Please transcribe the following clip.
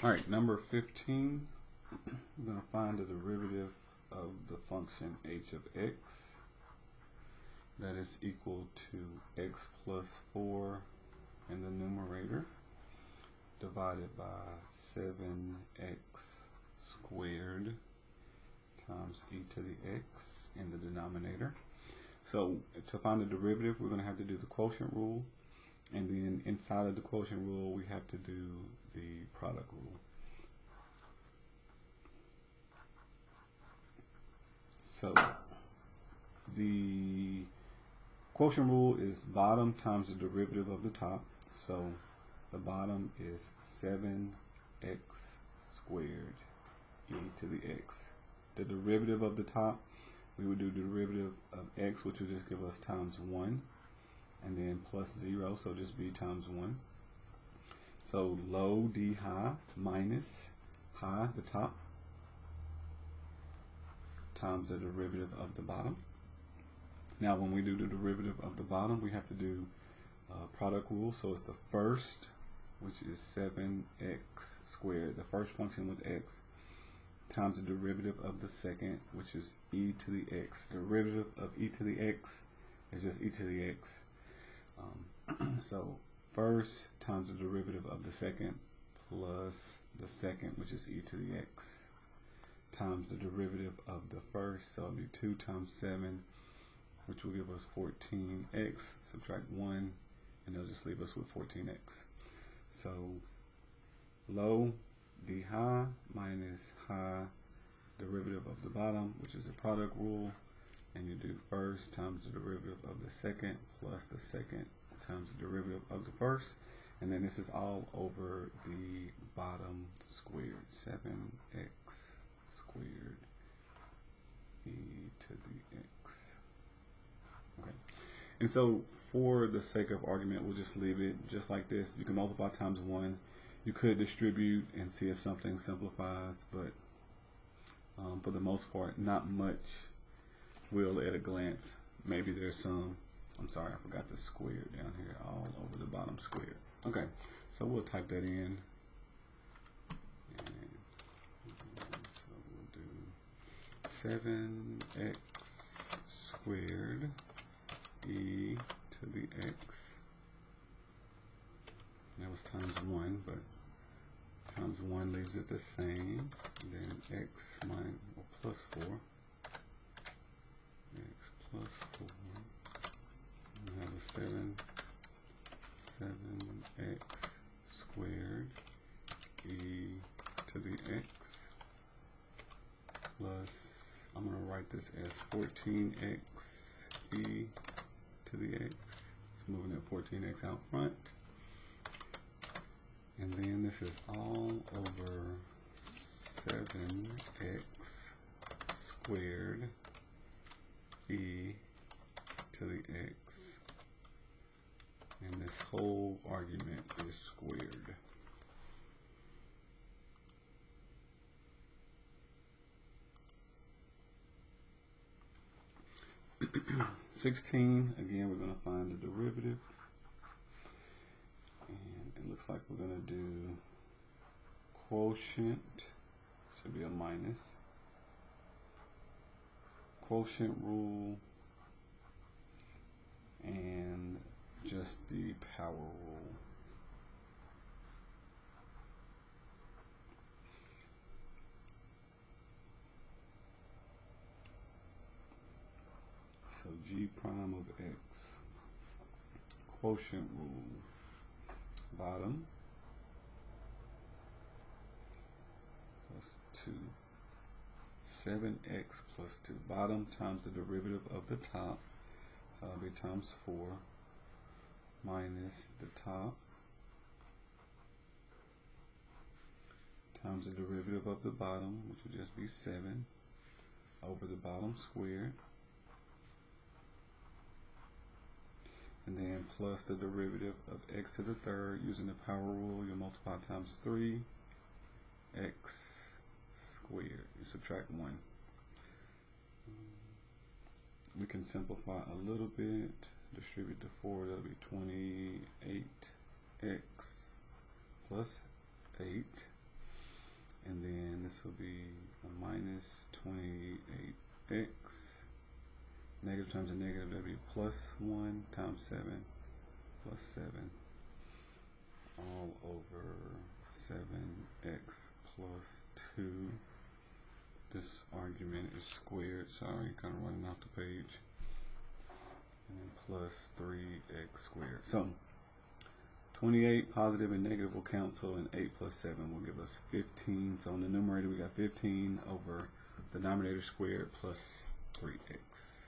Alright, number 15, we're going to find the derivative of the function h of x that is equal to x plus 4 in the numerator divided by 7x squared times e to the x in the denominator. So to find the derivative, we're going to have to do the quotient rule, and then inside of the quotient rule we have to do the product rule. So the quotient rule is bottom times the derivative of the top. So the bottom is 7x squared e to the x. The derivative of the top, we would do the derivative of x, which will just give us times 1, and then plus 0, so just be times 1. So low d high minus high, the top, times the derivative of the bottom. Now when we do the derivative of the bottom, we have to do product rule. So it's the first, which is 7x squared, the first function with x, times the derivative of the second, which is e to the x. The derivative of e to the x is just e to the x. So first times the derivative of the second plus the second, which is e to the x, times the derivative of the first, so it'll be 2 times 7, which will give us 14x, subtract 1, and it'll just leave us with 14x. So low d high minus high derivative of the bottom, which is the product rule, and you do first times the derivative of the second plus the second times the derivative of the first, and then this is all over the bottom squared, 7x squared e to the x. Okay, and so for the sake of argument, we'll just leave it just like this. You can multiply times 1. You could distribute and see if something simplifies, but for the most part, not much will at a glance. Maybe there's some. I'm sorry, I forgot the square down here, all over the bottom square. Okay, so we'll type that in. And so we'll do 7x squared e to the x. That was times 1, but times 1 leaves it the same. Then x minus or plus 4. X plus 4. We have a 7x squared e to the x plus, I'm going to write this as 14x e to the x. It's moving that 14x out front. And then this is all over 7x squared e to the x. And this whole argument is squared. Again, we're going to find the derivative. It looks like we're going to do quotient, should be a minus, quotient rule, and just the power rule. So g prime of x, quotient rule, bottom plus 2, 7x plus 2, bottom times the derivative of the top, so that'll be times 4, minus the top times the derivative of the bottom, which would just be 7, over the bottom squared, and then plus the derivative of x to the third. Using the power rule, you multiply times 3, x squared. You subtract 1. We can simplify a little bit. Distribute to 4, that'll be 28x plus 8. And then this will be a minus 28x. Negative times a negative, that'll be plus 1 times 7 plus 7 all over 7x plus 2. This argument is squared, sorry, kind of running off the page. And then plus 3x squared. So 28 positive and negative will cancel, and 8 plus 7 will give us 15. So in the numerator we got 15 over the denominator squared plus 3x.